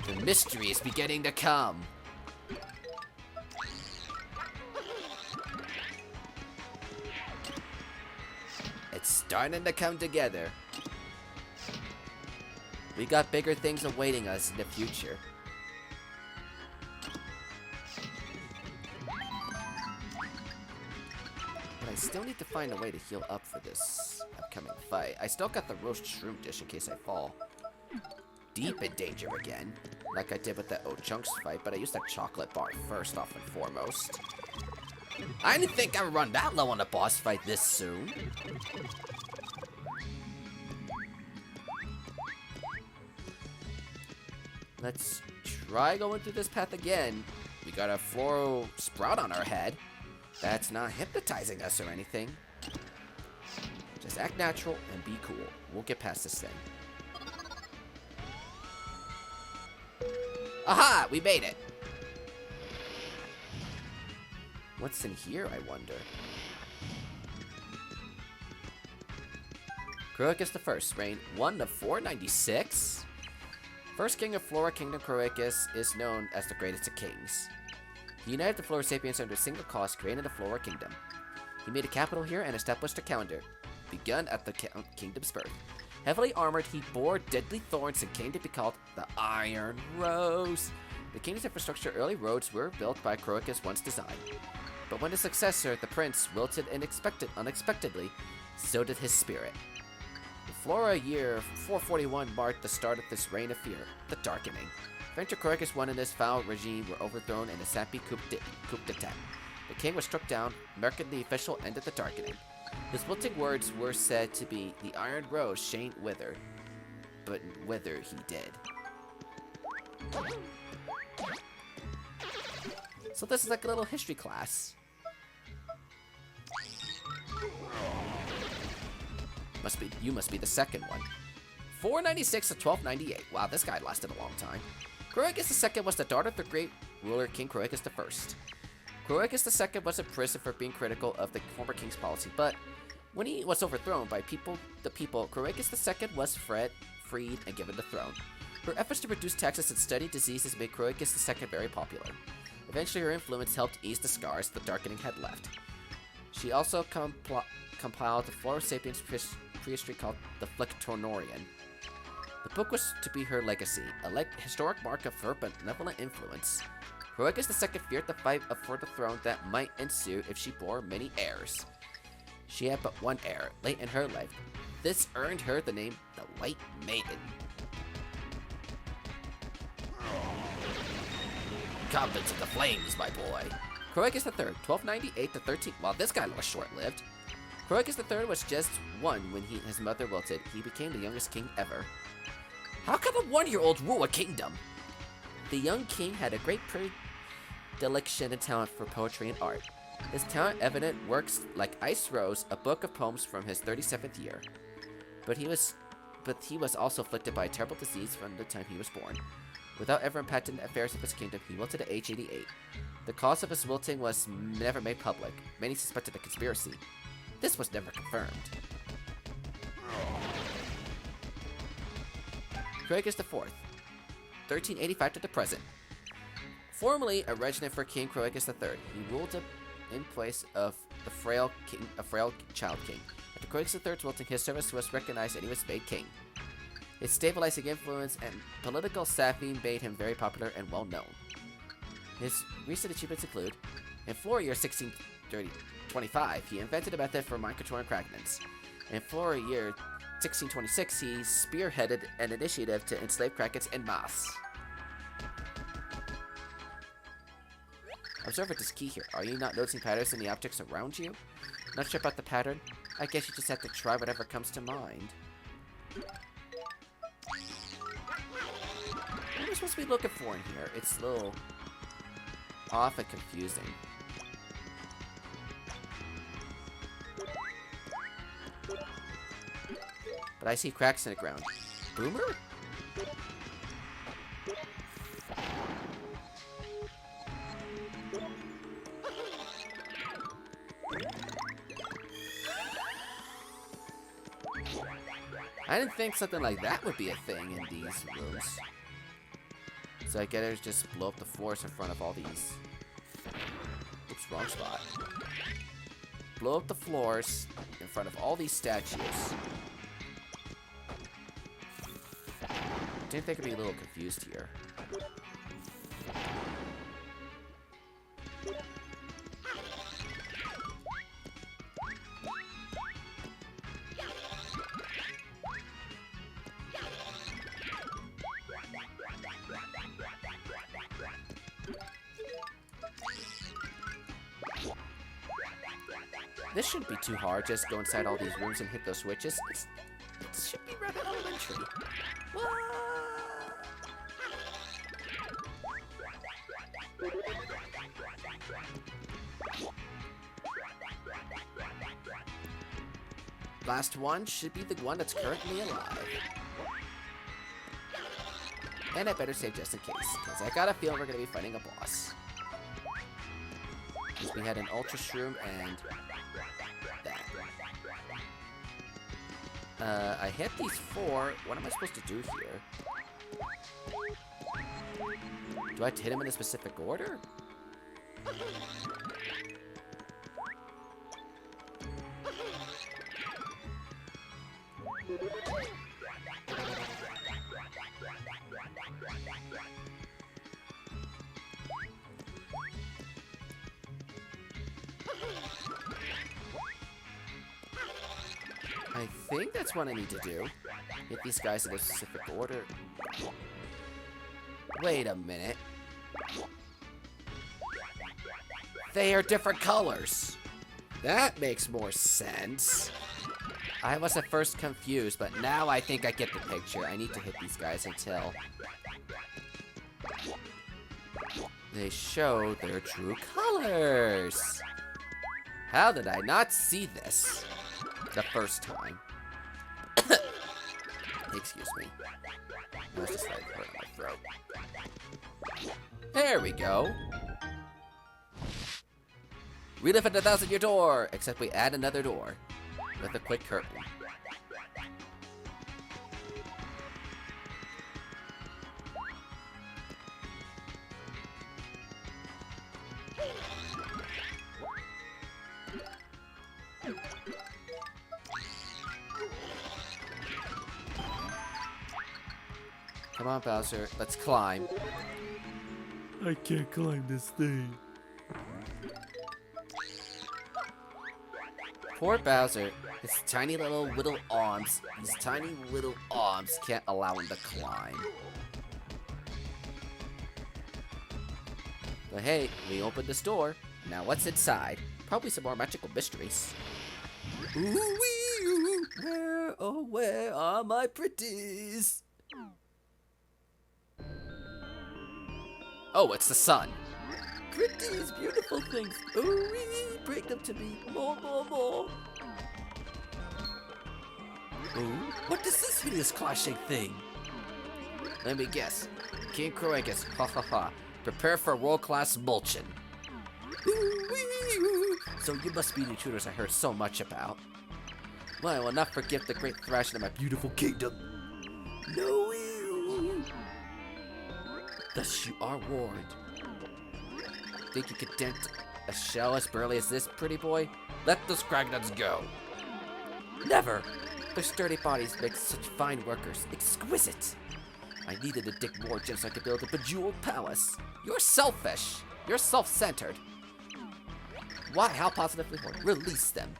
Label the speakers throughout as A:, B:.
A: The mystery is beginning to come. It's starting to come together. We got bigger things awaiting us in the future. But I still need to find a way to heal up for this upcoming fight. I still got the roast shroom dish in case I fall deep in danger again, like I did with that Chunks fight, but I used that chocolate bar first off and foremost. I didn't think I would run that low on a boss fight this soon. Let's try going through this path again. We got a floral sprout on our head. That's not hypnotizing us or anything. Just act natural and be cool. We'll get past this thing. Aha! We made it! What's in here, I wonder? Croacus the First, reign 1 of 496? First king of Flora Kingdom, Croacus is known as the greatest of kings. He united the Flora Sapiens under a single cause, creating the Flora Kingdom. He made a capital here and established a calendar, begun at the kingdom's birth. Heavily armored, he bore deadly thorns and came to be called the Iron Rose. The kingdom's infrastructure, early roads were built by Croacus once designed. But when his successor, the prince, wilted unexpectedly, so did his spirit. The Flora year 441 marked the start of this reign of fear, the Darkening. Venture Croacus I and his foul regime were overthrown in a sappy coup d'etat. The king was struck down, marking the official end of the Darkening. His wilting words were said to be, "The Iron Rose shan't wither," but wither he did. So this is like a little history class. You must be the second one. 496 to 1298. Wow, this guy lasted a long time. Croacus II was the daughter of the great ruler King Croacus I. Croacus II was imprisoned for being critical of the former king's policy, but when he was overthrown by the people, Croacus II was freed and given the throne. Her efforts to reduce taxes and study diseases made Croacus II very popular. Eventually, her influence helped ease the scars the Darkening had left. She also compiled the Flora Sapiens prehistory called the Flectornorian. The book was to be her legacy, a historic mark of her benevolent influence. Croacus II feared the fight for the throne that might ensue if she bore many heirs. She had but one heir, late in her life. This earned her the name the White Maiden. Come into the flames, my boy. Croacus III, 1298 to 13. Well, this guy was short-lived. Croacus III was just one when his mother wilted. He became the youngest king ever. How can a one-year-old rule a kingdom? The young king had a great predilection and talent for poetry and art. His talent evident works like Ice Rose, a book of poems from his 37th year. But he was also afflicted by a terrible disease from the time he was born. Without ever impacting the affairs of his kingdom, he wilted at age 88. The cause of his wilting was never made public. Many suspected a conspiracy. This was never confirmed. Croacus IV, 1385 to the present. Formerly a regent for King Croacus III, he ruled in place of a frail child king. After Croacus III's wilting, his service was recognized and he was made king. His stabilizing influence and political savvy made him very popular and well known. His recent achievements include, in Flora year 1625, he invented a method for mind controlling Kragans. In Flora year 1626, he spearheaded an initiative to enslave Krakens en masse. Observant is key here. Are you not noticing patterns in the objects around you? Not sure about the pattern? I guess you just have to try whatever comes to mind. What am I supposed to be looking for in here? It's a little off and confusing. But I see cracks in the ground. Boomer? I didn't think something like that would be a thing in these rooms. So I gotta just blow up the floors in front of all these. Oops, wrong spot. Blow up the floors in front of all these statues. I think they could be a little confused here. This shouldn't be too hard. Just go inside all these rooms and hit those switches. It should be rather elementary. What? Last one should be the one that's currently alive. And I better save just in case, because I got a feeling we're going to be fighting a boss. Because we had an Ultra Shroom and that. I hit these 4. What am I supposed to do here? Do I have to hit him in a specific order? I think that's what I need to do. Hit these guys in a specific order. Wait a minute. They are different colors. That makes more sense. I was at first confused, but now I think I get the picture. I need to hit these guys until they show their true colors. How did I not see this the first time? Excuse me. That's just like hurt my throat. There we go. Relive at the 1,000-year door, except we add another door with a quick curtain. Come on, Bowser, let's climb.
B: I can't climb this thing.
A: Poor Bowser, his tiny little arms, can't allow him to climb. But hey, we opened this door. Now what's inside? Probably some more magical mysteries. Ooh-wee-oo, where are my pretties? Oh, it's the sun. Pretties, beautiful things. Ooh-wee, bring them to me. More. Ooh, what is this hideous clashing thing? Let me guess. King Kroakus, ha ha ha. Prepare for world-class mulching. Ooh-wee-oo. So you must be the intruders I heard so much about. Well, I will not forgive the great thrashing of my beautiful kingdom. No. Thus you are warned. Think you could dent a shell as burly as this, pretty boy? Let the Scragnuts go. Never! Their sturdy bodies make such fine workers. Exquisite! I needed to dig more gems so I could build a bejeweled palace. You're selfish! You're self-centered. Why? How positively horrid. Release them.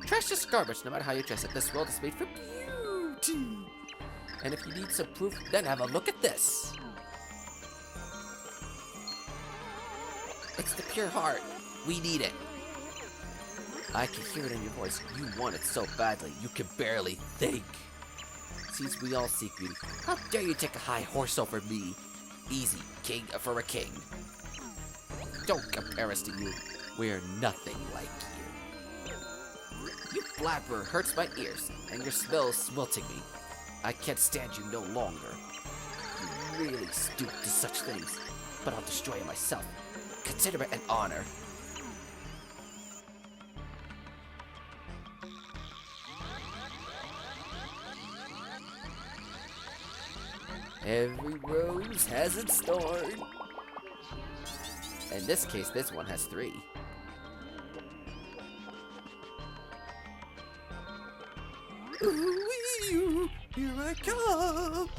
A: Trash is garbage, no matter how you dress it. This world is made for beauty. And if you need some proof, then have a look at this. It's the pure heart. We need it. I can hear it in your voice. You want it so badly, you can barely think. Since we all seek beauty, how dare you take a high horse over me? Easy, king for a king. Don't compare us to you. We're nothing like you. You blabber hurts my ears, and your smell is smelting me. I can't stand you no longer. You really stoop to such things, but I'll destroy you myself. Consider it an honor. Every rose has its thorn. In this case, this one has 3.
B: Ooh, here I come.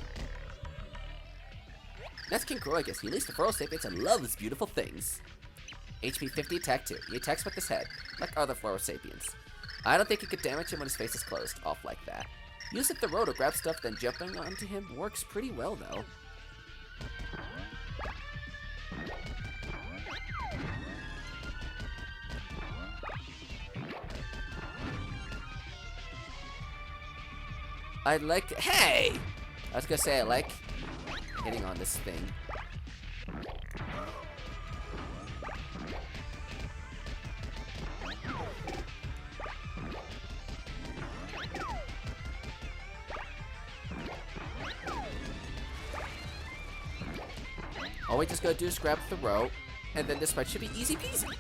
A: That's King Kroikus. He leads the Feral Sapiens and loves beautiful things. HP 50, attack 2. He attacks with his head, like other Feral Sapiens. I don't think you could damage him when his face is closed off like that. Use it to row to grab stuff, then jumping onto him works pretty well, though. Hey! I was gonna say, I like hitting on this thing. All we just gotta do is grab the rope, and then this fight should be easy peasy.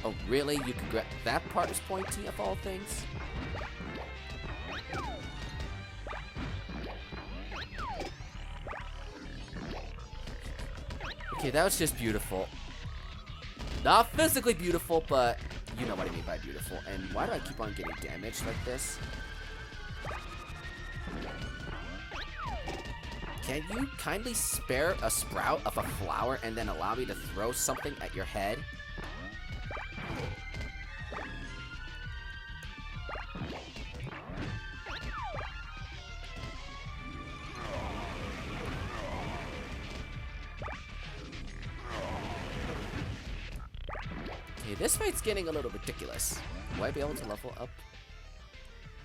A: Oh, really? You could grab that part is pointy of all things? Okay, that was just beautiful. Not physically beautiful, but you know what I mean by beautiful. And why do I keep on getting damaged like this? Can you kindly spare a sprout of a flower and then allow me to throw something at your head? Okay, this fight's getting a little ridiculous. Will I be able to level up?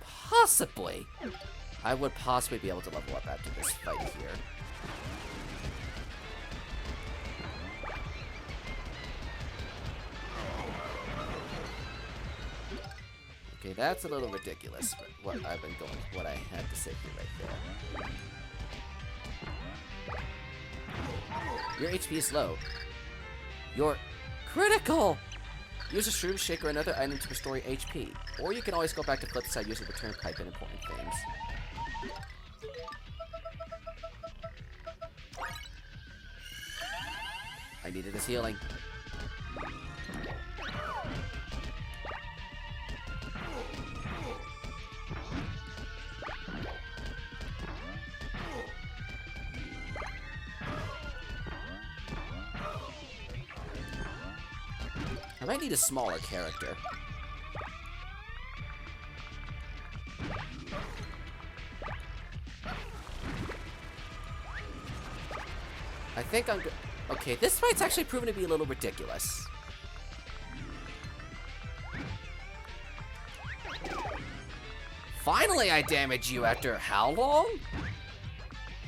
A: Possibly. I would possibly be able to level up after this fight here. Okay, that's a little ridiculous, but what I had to say right there. Your HP is low. You're critical! Use a Shroom Shake or another item to restore your HP. Or you can always go back to flip side using Return Pipe and important things. I needed this healing. I might need a smaller character. I think I'm good. Okay, this fight's actually proven to be a little ridiculous. Finally, I damage you after how long?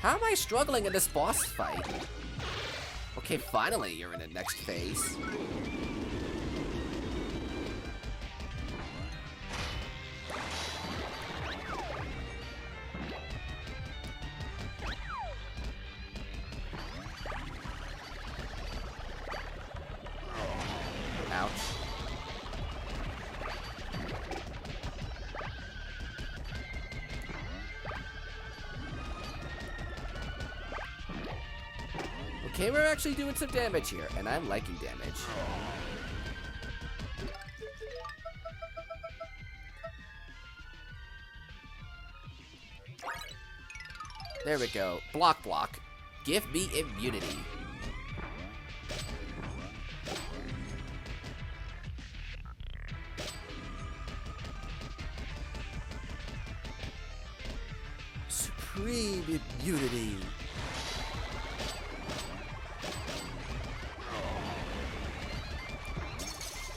A: How am I struggling in this boss fight? Okay, finally, you're in the next phase. Ouch. Okay, we're actually doing some damage here, and I'm liking damage. There we go. Block, block. Give me immunity. Supreme immunity.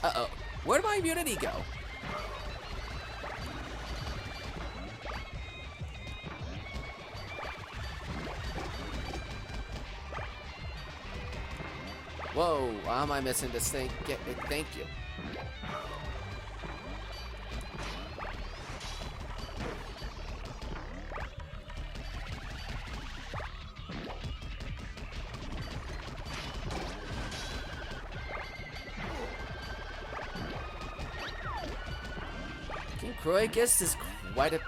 A: Uh-oh. Where'd my immunity go? Whoa, how am I missing this thing? Thank you. Croicus is quite a...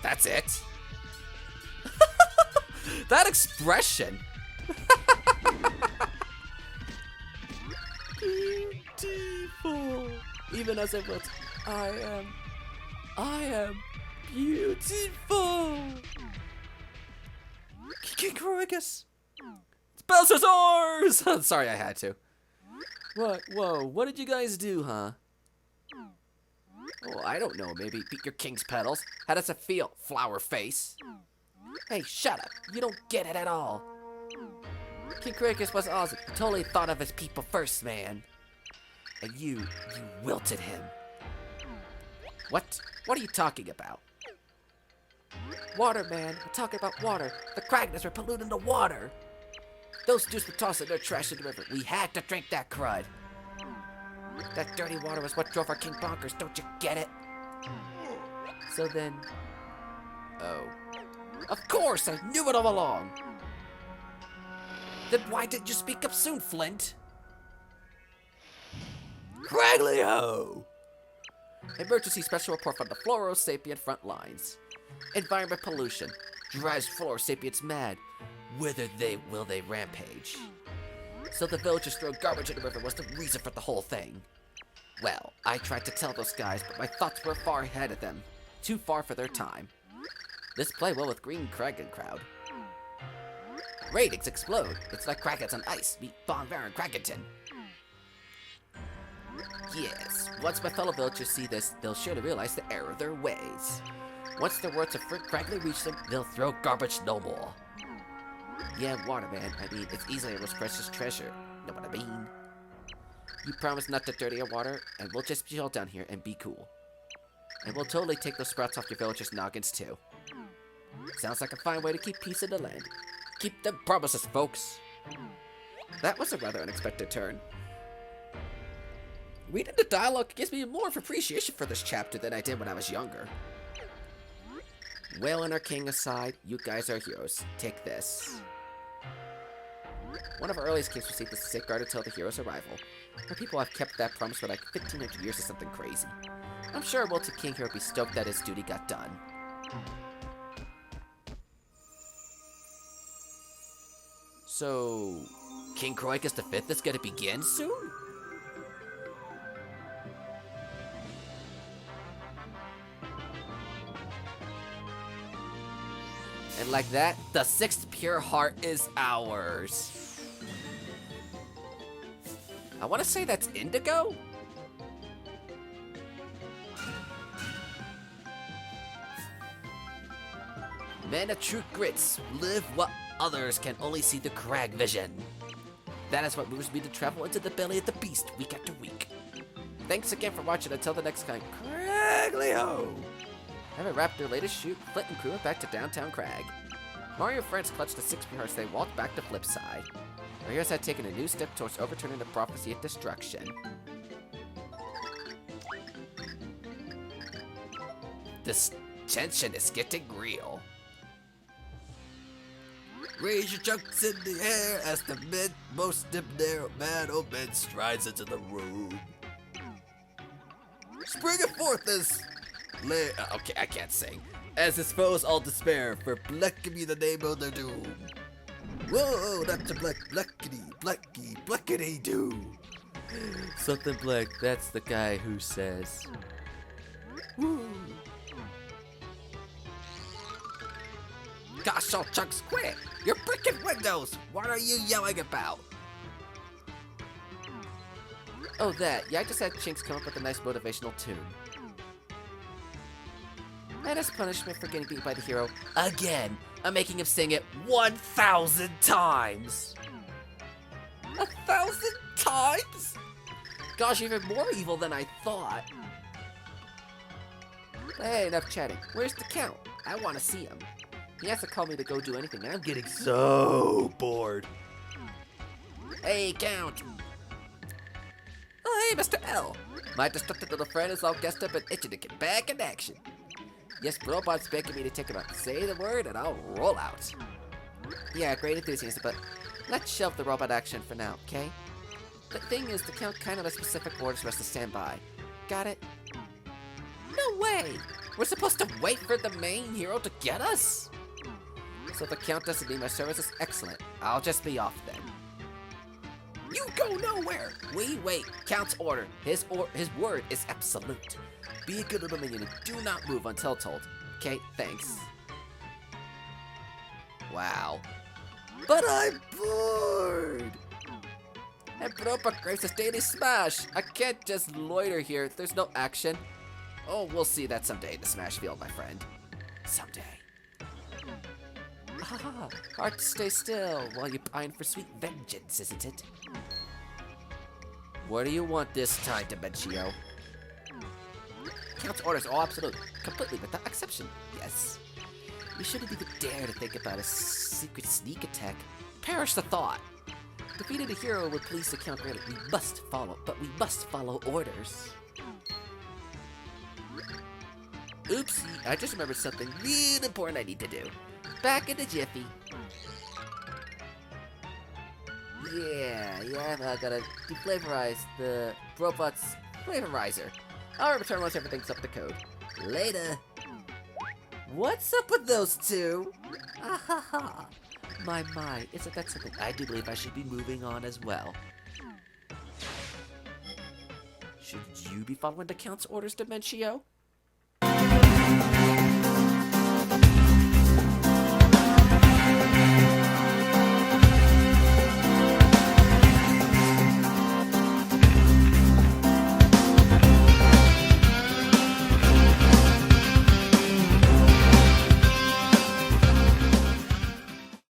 A: That's it? That expression!
B: Beautiful.
A: Even as I wilt, I am beautiful! King Croicus! It's Belshazzar's! Sorry, I had to. What? Whoa, what did you guys do, huh? Oh, I don't know, maybe beat your king's petals. How does it feel, flower face? Hey, shut up. You don't get it at all. King Croicus was awesome. Totally thought of his people first, man. And you wilted him. What? What are you talking about? Water, man. We're talking about water. The Kragners were polluting the water. Those dudes were tossing their trash in the river. We had to drink that crud. That dirty water was what drove our king bonkers. Don't you get it? So then... Oh. Of course! I knew it all along! Then why didn't you speak up soon, Flint? Craglio! Emergency special report from the Floro-Sapient front lines. Environment pollution drives Floro-Sapients mad. Will they rampage? So the villagers throw garbage in the river was the reason for the whole thing. Well, I tried to tell those guys, but my thoughts were far ahead of them. Too far for their time. This play well with Green Kraken crowd. Ratings explode. It's like Krakens on ice. Meet Bon Baron Krakenton. Yes, once my fellow villagers see this, they'll surely realize the error of their ways. Once the words of Frick Kragley reach them, they'll throw garbage no more. Yeah, water, man. I mean, it's easily a most precious treasure. Know what I mean? You promise not to dirty our water, and we'll just chill down here and be cool. And we'll totally take those sprouts off your villagers' noggins, too. Sounds like a fine way to keep peace in the land. Keep them promises, folks. That was a rather unexpected turn. Reading the dialogue gives me more of appreciation for this chapter than I did when I was younger. Whale and our king aside, you guys are heroes. Take this. One of our earliest kings received the safeguard until the hero's arrival. Our people have kept that promise for like 1500 years or something crazy. I'm sure our wilted king here will be stoked that his duty got done. So, King Croicus V is gonna begin soon? And like that, the 6th pure heart is ours. I want to say that's indigo? Men of true grits live what others can only see the crag vision. That is what moves me to travel into the belly of the beast week after week. Thanks again for watching. Until the next time, Craglio! Having wrapped their latest shoot, Flint and crew went back to downtown Crag. Mario and friends clutched the 6 pure hearts. They walked back to Flipside. Our heroes had taken a new step towards overturning the prophecy of destruction. This tension is getting real. Raise your chunks in the air as the most debonair man of men strides into the room. Spring it forth as... okay, I can't sing. As his foes all despair, for black be the name of their doom. Whoa, that's a blackity doo. Something black, that's the guy who says. Woo. Gosh, all chunks, quit! You're breaking windows! What are you yelling about? Oh, that. Yeah, I just had Chinks come up with a nice motivational tune. And as punishment for getting beat by the hero, again, I'm making him sing it 1,000 times! 1,000 times? Gosh, even more evil than I thought. Hey, enough chatting. Where's the Count? I want to see him. He has to call me to go do anything, and I'm getting so bored. Hey, Count! Oh, hey, Mr. L. My destructive little friend is all gassed up and itching to get back in action. Yes, Robot's begging me to take him out. Say the word, and I'll roll out. Yeah, great enthusiasm, but let's shelve the robot action for now, okay? The thing is, the Count kind of has specific orders for us to stand by. Got it? No way! We're supposed to wait for the main hero to get us? So if the Count doesn't need my services, excellent. I'll just be off then. You go nowhere! We wait. Count's order. His word is absolute. Be a good little minion and do not move until told. Okay, thanks. Wow. But I'm bored! And Bropa craves his daily smash. I can't just loiter here. There's no action. Oh, we'll see that someday in the Smash field, my friend. Someday. Ah, hard to stay still while you pine for sweet vengeance, isn't it? What do you want this time, Dimencio? Count's orders are all absolute, completely without exception. Yes. We shouldn't even dare to think about a secret sneak attack. Perish the thought. Defeating a hero would please the Count greatly. We must follow orders. Oopsie, I just remembered something real important I need to do. Back in the jiffy. Yeah, I gotta deflavorize the robot's flavorizer. I'll return once everything's up to code. Later. What's up with those two? Ahaha. My, isn't that something? I do believe I should be moving on as well. Should you be following the Count's orders, Dimencio?